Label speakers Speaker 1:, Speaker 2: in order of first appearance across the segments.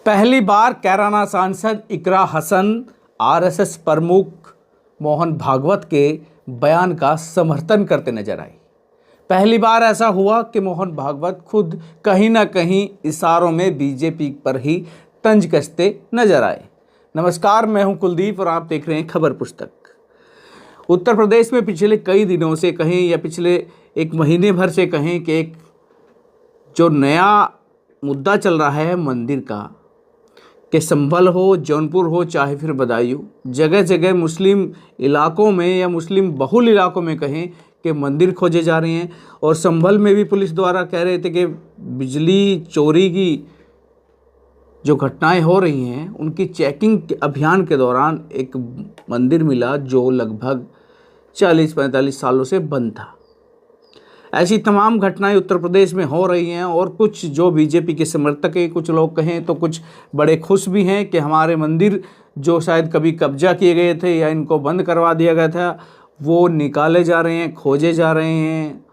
Speaker 1: पहली बार कैराना सांसद इकरा हसन आरएसएस प्रमुख मोहन भागवत के बयान का समर्थन करते नजर आई। पहली बार ऐसा हुआ कि मोहन भागवत खुद कहीं ना कहीं इशारों में बीजेपी पर ही तंज कसते नजर आए। नमस्कार, मैं हूं कुलदीप और आप देख रहे हैं खबर पुस्तक। उत्तर प्रदेश में पिछले कई दिनों से कहें या पिछले एक महीने भर से कहें कि एक जो नया मुद्दा चल रहा है मंदिर का, कि संभल हो, जौनपुर हो, चाहे फिर बदायूं, जगह जगह मुस्लिम इलाकों में या मुस्लिम बहुल इलाकों में कहें कि मंदिर खोजे जा रहे हैं। और संभल में भी पुलिस द्वारा कह रहे थे कि बिजली चोरी की जो घटनाएं हो रही हैं उनकी चेकिंग अभियान के दौरान एक मंदिर मिला जो लगभग 40-45 सालों से बंद था। ऐसी तमाम घटनाएं उत्तर प्रदेश में हो रही हैं और कुछ जो बीजेपी के समर्थक हैं, कुछ लोग कहें तो कुछ बड़े खुश भी हैं कि हमारे मंदिर जो शायद कभी कब्जा किए गए थे या इनको बंद करवा दिया गया था वो निकाले जा रहे हैं, खोजे जा रहे हैं।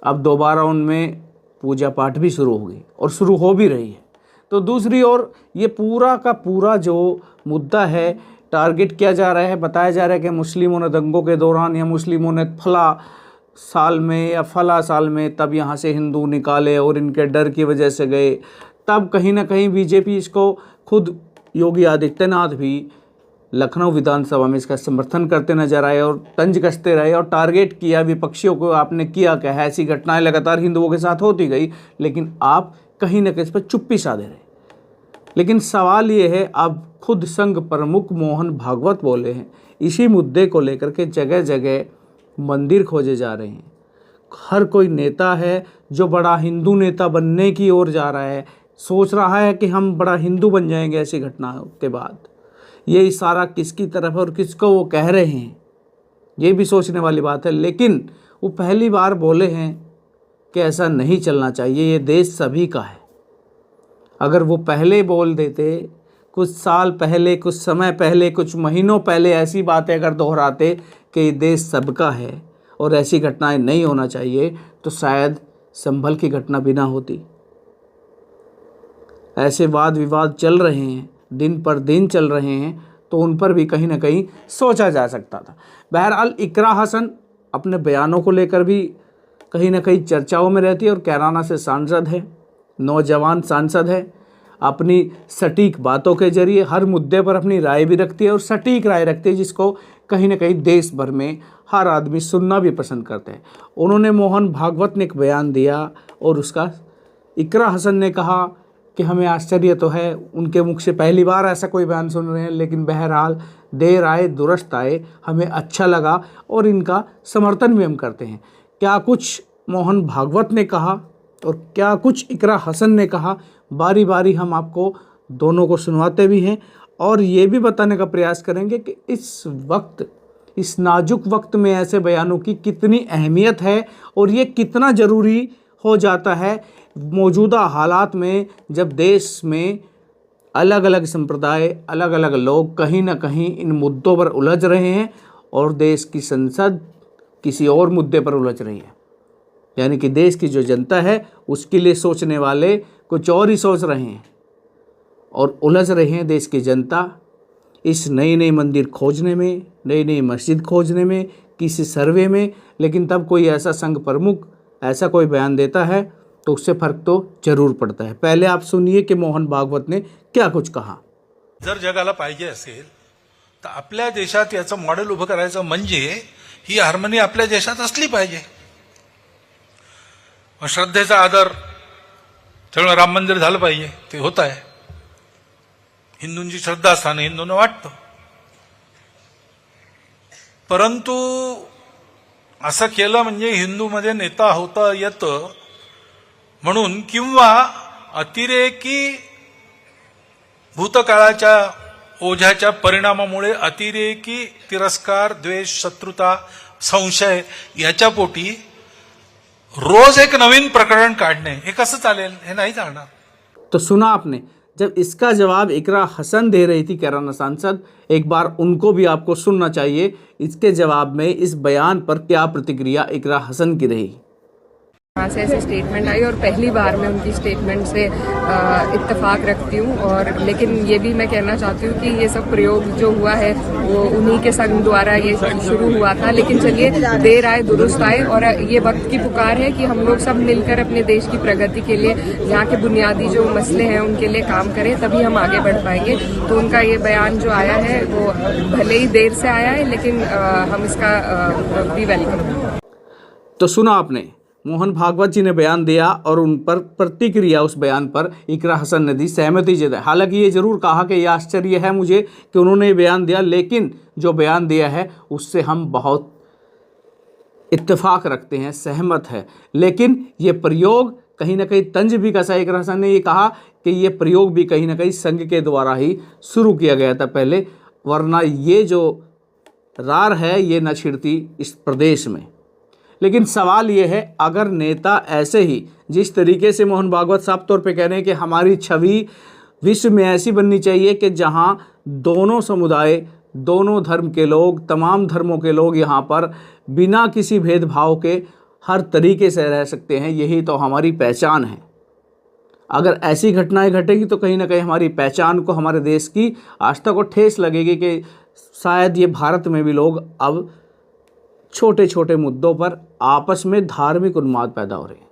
Speaker 1: अब दोबारा उनमें पूजा पाठ भी शुरू होगी और शुरू हो भी रही है। तो दूसरी ओर ये पूरा का पूरा जो मुद्दा है टारगेट किया जा रहा है, बताया जा रहा है कि मुस्लिमों ने दंगों के दौरान या मुस्लिमों ने फला साल में या फला साल में तब यहाँ से हिंदू निकाले और इनके डर की वजह से गए। तब कहीं ना कहीं बीजेपी इसको, खुद योगी आदित्यनाथ भी लखनऊ विधानसभा में इसका समर्थन करते नजर आए और तंज कसते रहे और टारगेट किया विपक्षियों को। आपने किया क्या है? ऐसी घटनाएं लगातार हिंदुओं के साथ होती गई, लेकिन आप कहीं ना कहीं इस पर चुप्पी साधे रहे। लेकिन सवाल ये है, अब खुद संघ प्रमुख मोहन भागवत बोले हैं इसी मुद्दे को लेकर के जगह जगह मंदिर खोजे जा रहे हैं। हर कोई नेता है जो बड़ा हिंदू नेता बनने की ओर जा रहा है, सोच रहा है कि हम बड़ा हिंदू बन जाएंगे ऐसी घटनाओं के बाद। ये इशारा किसकी तरफ है और किसको वो कह रहे हैं, ये भी सोचने वाली बात है। लेकिन वो पहली बार बोले हैं कि ऐसा नहीं चलना चाहिए, ये देश सभी का है। अगर वो पहले बोल देते, कुछ साल पहले, कुछ समय पहले, कुछ महीनों पहले ऐसी बातें अगर दोहराते कि ये देश सबका है और ऐसी घटनाएं नहीं होना चाहिए, तो शायद संभल की घटना भी ना होती। ऐसे वाद विवाद चल रहे हैं, दिन पर दिन चल रहे हैं, तो उन पर भी कहीं ना कहीं सोचा जा सकता था। बहरहाल इकरा हसन अपने बयानों को लेकर भी कहीं ना कहीं चर्चाओं में रहती है और कैराना से सांसद है, नौजवान सांसद है। अपनी सटीक बातों के जरिए हर मुद्दे पर अपनी राय भी रखती है और सटीक राय रखती है, जिसको कहीं ना कहीं देश भर में हर आदमी सुनना भी पसंद करते हैं। उन्होंने, मोहन भागवत ने एक बयान दिया और उसका इकरा हसन ने कहा कि हमें आश्चर्य तो है, उनके मुख से पहली बार ऐसा कोई बयान सुन रहे हैं, लेकिन बहरहाल देर आए दुरुस्त आए, हमें अच्छा लगा और इनका समर्थन भी हम करते हैं। क्या कुछ मोहन भागवत ने कहा और क्या कुछ इकरा हसन ने कहा, बारी बारी हम आपको दोनों को सुनवाते भी हैं और ये भी बताने का प्रयास करेंगे कि इस वक्त, इस नाजुक वक्त में ऐसे बयानों की कितनी अहमियत है और ये कितना ज़रूरी हो जाता है मौजूदा हालात में, जब देश में अलग अलग संप्रदाय, अलग अलग लोग कहीं ना कहीं इन मुद्दों पर उलझ रहे हैं और देश की संसद किसी और मुद्दे पर उलझ रही है। यानी कि देश की जो जनता है उसके लिए सोचने वाले कुछ और ही सोच रहे हैं और उलझ रहे हैं देश की जनता इस नई नई मंदिर खोजने में, नई नई मस्जिद खोजने में, किसी सर्वे में। लेकिन तब कोई ऐसा संघ प्रमुख ऐसा कोई बयान देता है तो उससे फर्क तो जरूर पड़ता है। पहले आप सुनिए कि मोहन भागवत ने क्या कुछ कहा।
Speaker 2: जर जगाला पाहिजे असेल तर आपल्या देशात याचं मॉडेल उभं करायचं म्हणजे ही हार्मनी आपल्या देशात असली पाहिजे। श्रद्धेचा आदर, त्यामुळे राम मंदिर झालं पाहिजे, ते होत आहे। हिंदूंची श्रद्धास्थान हिंदूंना वाटतं, परंतु असं केलं म्हणजे हिंदूमध्ये नेता होता येतं म्हणून, किंवा अतिरेकी भूतकाळाच्या ओझ्याच्या परिणामामुळे अतिरेकी तिरस्कार, द्वेष, शत्रुता, संशय याच्या पोटी रोज एक नवीन प्रकरण काढणे, हे कसं चालेल? हे नाही चालणार।
Speaker 1: तो सुना आपने, जब इसका जवाब इकरा हसन दे रही थी कैराना सांसद, एक बार उनको भी आपको सुनना चाहिए इसके जवाब में इस बयान पर क्या प्रतिक्रिया इकरा हसन की रही।
Speaker 3: वहाँ से ऐसी स्टेटमेंट आई और पहली बार मैं उनकी स्टेटमेंट से इत्तेफाक रखती हूँ। और लेकिन ये भी मैं कहना चाहती हूँ कि ये सब प्रयोग जो हुआ है वो उन्हीं के संग द्वारा ये शुरू हुआ था। लेकिन चलिए, देर आए दुरुस्त आए, और ये वक्त की पुकार है कि हम लोग सब मिलकर अपने देश की प्रगति के लिए, यहाँ के बुनियादी जो मसले हैं उनके लिए काम करें, तभी हम आगे बढ़ पाएंगे। तो उनका ये बयान जो आया है वो भले ही देर से आया है, लेकिन हम इसका भी वेलकम।
Speaker 1: तो सुना आपने, मोहन भागवत जी ने बयान दिया और उन पर प्रतिक्रिया उस बयान पर इकरा हसन ने दी, सहमति जताई। हालांकि ये जरूर कहा कि यह आश्चर्य है मुझे कि उन्होंने ये बयान दिया, लेकिन जो बयान दिया है उससे हम बहुत इत्तेफाक रखते हैं, सहमत है। लेकिन ये प्रयोग कहीं ना कहीं तंज भी कसा। इकरा हसन ने ये कहा कि ये प्रयोग भी कहीं ना कहीं संघ के द्वारा ही शुरू किया गया था पहले, वरना ये जो रार है ये न छिड़ती इस प्रदेश में। लेकिन सवाल ये है, अगर नेता ऐसे ही, जिस तरीके से मोहन भागवत साफ तौर पे कह रहे हैं कि हमारी छवि विश्व में ऐसी बननी चाहिए कि जहां दोनों समुदाय, दोनों धर्म के लोग, तमाम धर्मों के लोग यहाँ पर बिना किसी भेदभाव के हर तरीके से रह सकते हैं, यही तो हमारी पहचान है। अगर ऐसी घटनाएं घटेगी तो कहीं ना कहीं हमारी पहचान को, हमारे देश की आस्था को ठेस लगेगी कि शायद ये भारत में भी लोग अब छोटे छोटे मुद्दों पर आपस में धार्मिक उन्माद पैदा हो रहे हैं।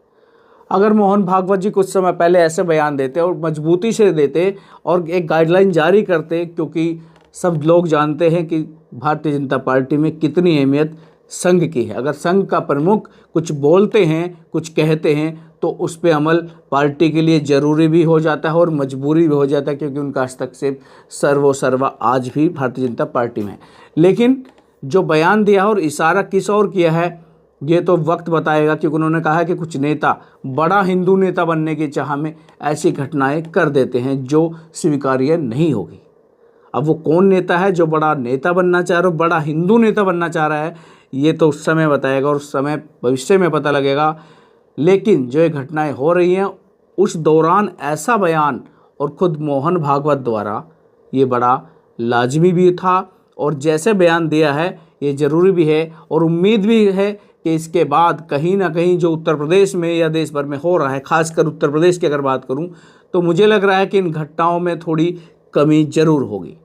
Speaker 1: अगर मोहन भागवत जी कुछ समय पहले ऐसे बयान देते और मजबूती से देते और एक गाइडलाइन जारी करते, क्योंकि सब लोग जानते हैं कि भारतीय जनता पार्टी में कितनी अहमियत संघ की है। अगर संघ का प्रमुख कुछ बोलते हैं, कुछ कहते हैं, तो उस पर अमल पार्टी के लिए ज़रूरी भी हो जाता है और मजबूरी भी हो जाता है, क्योंकि उनका हस्तक्षेप सर्वोसर्वा आज भी भारतीय जनता पार्टी में है। लेकिन जो बयान दिया और इशारा किस और किया है ये तो वक्त बताएगा, क्योंकि उन्होंने कहा है कि कुछ नेता बड़ा हिंदू नेता बनने की चाह में ऐसी घटनाएं कर देते हैं जो स्वीकार्य नहीं होगी। अब वो कौन नेता है जो बड़ा नेता बनना चाह रहा है, बड़ा हिंदू नेता बनना चाह रहा है, ये तो उस समय बताएगा और उस समय भविष्य में पता लगेगा। लेकिन जो ये घटनाएं हो रही हैं उस दौरान ऐसा बयान और खुद मोहन भागवत द्वारा ये बड़ा लाजमी भी था, और जैसे बयान दिया है ये ज़रूरी भी है। और उम्मीद भी है कि इसके बाद कहीं ना कहीं जो उत्तर प्रदेश में या देश भर में हो रहा है, खासकर उत्तर प्रदेश की अगर बात करूं, तो मुझे लग रहा है कि इन घटनाओं में थोड़ी कमी ज़रूर होगी।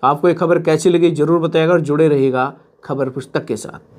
Speaker 1: आपको ये खबर कैसी लगी ज़रूर बताइएगा और जुड़े रहिएगा खबर पुस्तक के साथ।